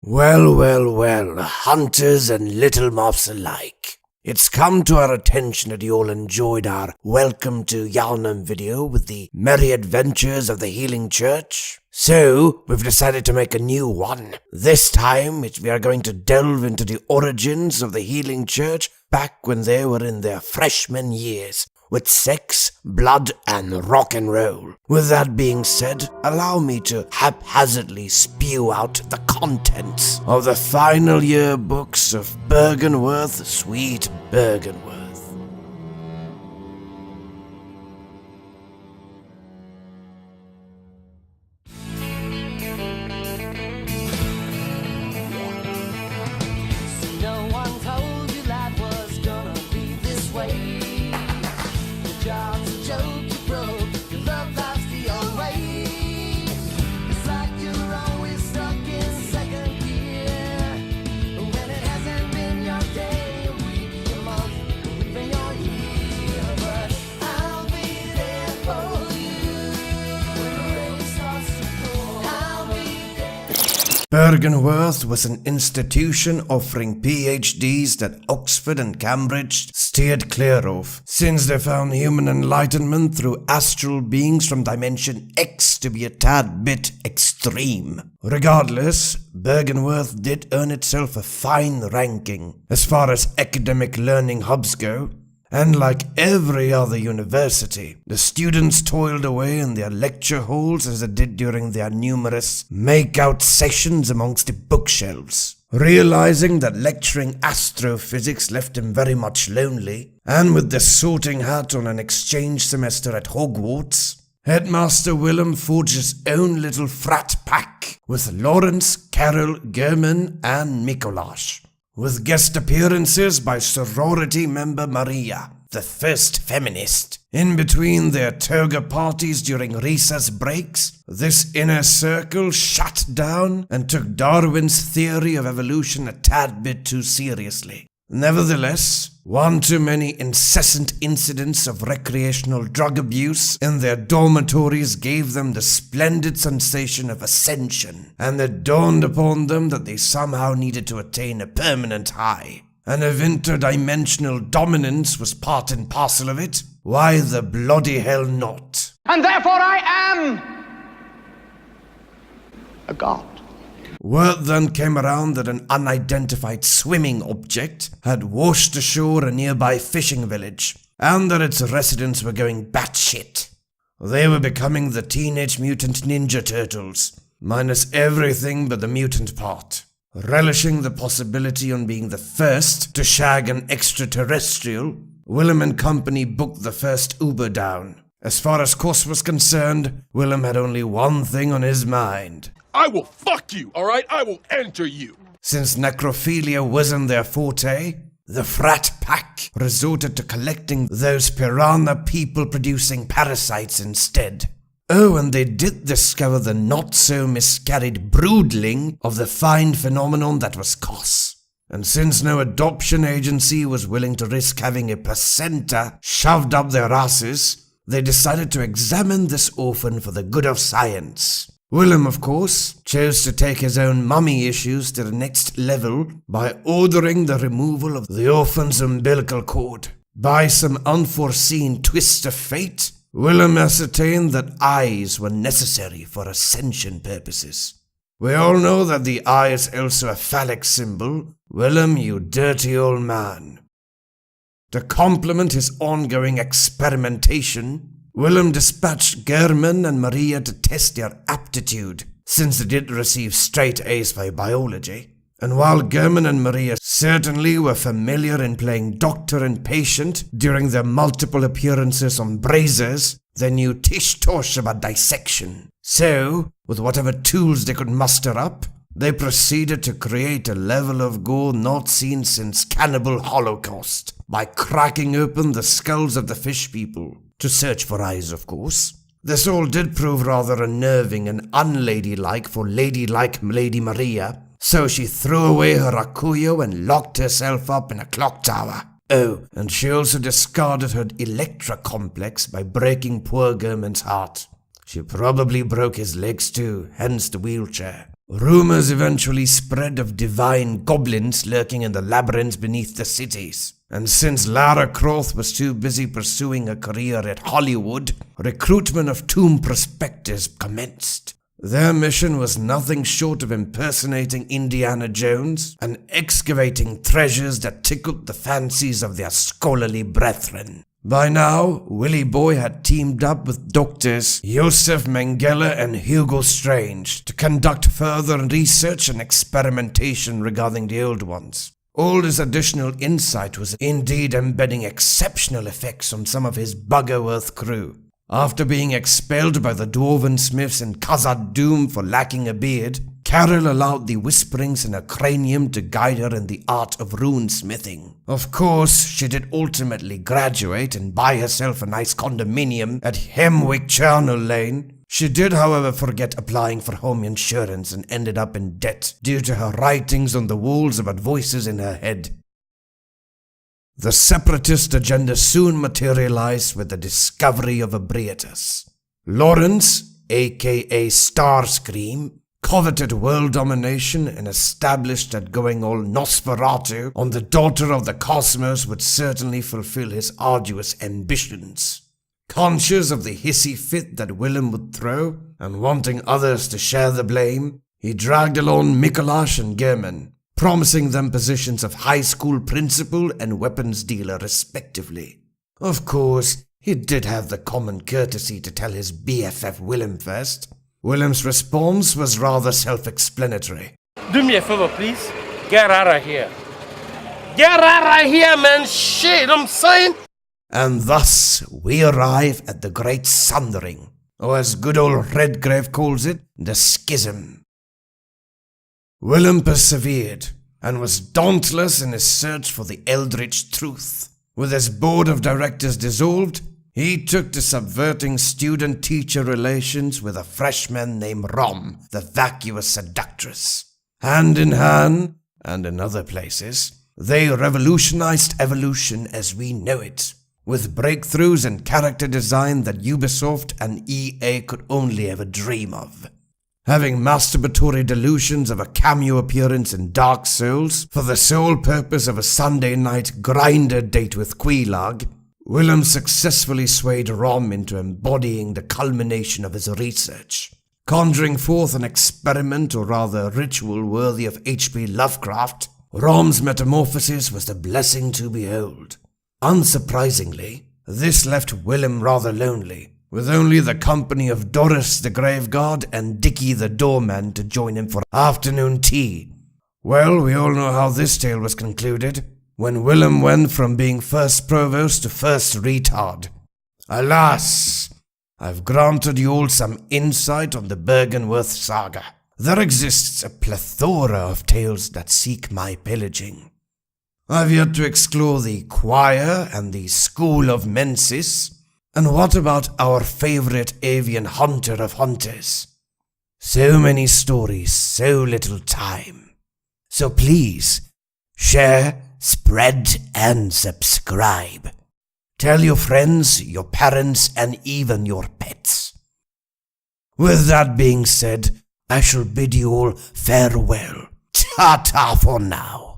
Well, hunters and little moths alike. It's come to our attention that you all enjoyed our Welcome to Yalnam video with the merry adventures of the Healing Church. So, we've decided to make a new one. This time, we are going to delve into the origins of the Healing Church back when they were in their freshman years, with sex, blood, and rock and roll. With that being said, allow me to haphazardly spew out the contents of the final year books of Byrgenwerth, sweet Byrgenwerth. Byrgenwerth was an institution offering PhDs that Oxford and Cambridge steered clear of, since they found human enlightenment through astral beings from Dimension X to be a tad bit extreme. Regardless, Byrgenwerth did earn itself a fine ranking as far as academic learning hubs go. And like every other university, the students toiled away in their lecture halls as they did during their numerous make-out sessions amongst the bookshelves. Realizing that lecturing astrophysics left him very much lonely, and with the sorting hat on an exchange semester at Hogwarts, Headmaster Willem forged his own little frat pack with Lawrence, Carol, German, and Mikolash, with guest appearances by sorority member Maria, the first feminist. In between their toga parties during recess breaks, this inner circle shut down and took Darwin's theory of evolution a tad bit too seriously. Nevertheless, one too many incessant incidents of recreational drug abuse in their dormitories gave them the splendid sensation of ascension, and it dawned upon them that they somehow needed to attain a permanent high. And if interdimensional dominance was part and parcel of it, why the bloody hell not? And therefore I am a god. Word then came around that an unidentified swimming object had washed ashore a nearby fishing village, and that its residents were going batshit. They were becoming the Teenage Mutant Ninja Turtles, minus everything but the mutant part, relishing the possibility on being the first to shag an extraterrestrial. Willem and company booked the first Uber down. As far as cost was concerned, Willem had only one thing on his mind. I will fuck you, alright? I will enter you. Since necrophilia wasn't their forte, the frat pack resorted to collecting those piranha people-producing parasites instead. Oh, and they did discover the not-so-miscarried broodling of the fine phenomenon that was Cos. And since no adoption agency was willing to risk having a placenta shoved up their asses, they decided to examine this orphan for the good of science. Willem, of course, chose to take his own mummy issues to the next level by ordering the removal of the orphan's umbilical cord. By some unforeseen twist of fate, Willem ascertained that eyes were necessary for ascension purposes. We all know that the eye is also a phallic symbol. Willem, you dirty old man. To complement his ongoing experimentation, Willem dispatched German and Maria to test their aptitude, since they did receive straight A's by biology. And while German and Maria certainly were familiar in playing doctor and patient during their multiple appearances on Brazers, they knew tish-tosh about dissection. So, with whatever tools they could muster up, they proceeded to create a level of gore not seen since Cannibal Holocaust, by cracking open the skulls of the fish people. To search for eyes, of course. This all did prove rather unnerving and unladylike for ladylike Lady Maria, so she threw away her Akuyo and locked herself up in a clock tower. Oh, and she also discarded her Electra complex by breaking poor German's heart. She probably broke his legs too, hence the wheelchair. Rumors eventually spread of divine goblins lurking in the labyrinths beneath the cities. And since Lara Croft was too busy pursuing a career at Hollywood, recruitment of tomb prospectors commenced. Their mission was nothing short of impersonating Indiana Jones and excavating treasures that tickled the fancies of their scholarly brethren. By now, Willy Boy had teamed up with doctors Joseph Mengele and Hugo Strange to conduct further research and experimentation regarding the old ones. All this additional insight was indeed embedding exceptional effects on some of his Byrgenwerth crew. After being expelled by the dwarven smiths in Khazad Dûm for lacking a beard, Carol allowed the whisperings in her cranium to guide her in the art of runesmithing. Of course, she did ultimately graduate and buy herself a nice condominium at Hemwick Charnel Lane. She did, however, forget applying for home insurance and ended up in debt due to her writings on the walls about voices in her head. The separatist agenda soon materialized with the discovery of a Briatus. Lawrence, aka Starscream, coveted world domination and established that going all Nosferatu on the daughter of the cosmos would certainly fulfill his arduous ambitions. Conscious of the hissy fit that Willem would throw, and wanting others to share the blame, he dragged along Mikolash and German, promising them positions of high school principal and weapons dealer respectively. Of course, he did have the common courtesy to tell his BFF Willem first. Willem's response was rather self-explanatory. Do me a favor, please. Get out of here. Get out of here, man. Shit, I'm saying. And thus we arrive at the great sundering, or as good old Redgrave calls it, the schism. Willem persevered, and was dauntless in his search for the eldritch truth. With his board of directors dissolved, he took to subverting student-teacher relations with a freshman named Rom, the vacuous seductress. Hand in hand, and in other places, they revolutionized evolution as we know it, with breakthroughs in character design that Ubisoft and EA could only ever dream of. Having masturbatory delusions of a cameo appearance in Dark Souls for the sole purpose of a Sunday night grinder date with Quelaag, Willem successfully swayed Rom into embodying the culmination of his research, conjuring forth an experiment or rather ritual worthy of H.P. Lovecraft. Rom's metamorphosis was a blessing to behold. Unsurprisingly, this left Willem rather lonely, with only the company of Doris the Graveguard and Dickie the Doorman to join him for afternoon tea. Well, we all know how this tale was concluded, when Willem went from being first provost to first retard. Alas, I've granted you all some insight on the Byrgenwerth saga. There exists a plethora of tales that seek my pillaging. I've yet to explore the choir and the school of Mensis. And what about our favorite avian hunter of hunters? So many stories, so little time. So please, share, spread, and subscribe. Tell your friends, your parents, and even your pets. With that being said, I shall bid you all farewell. Ta-ta for now.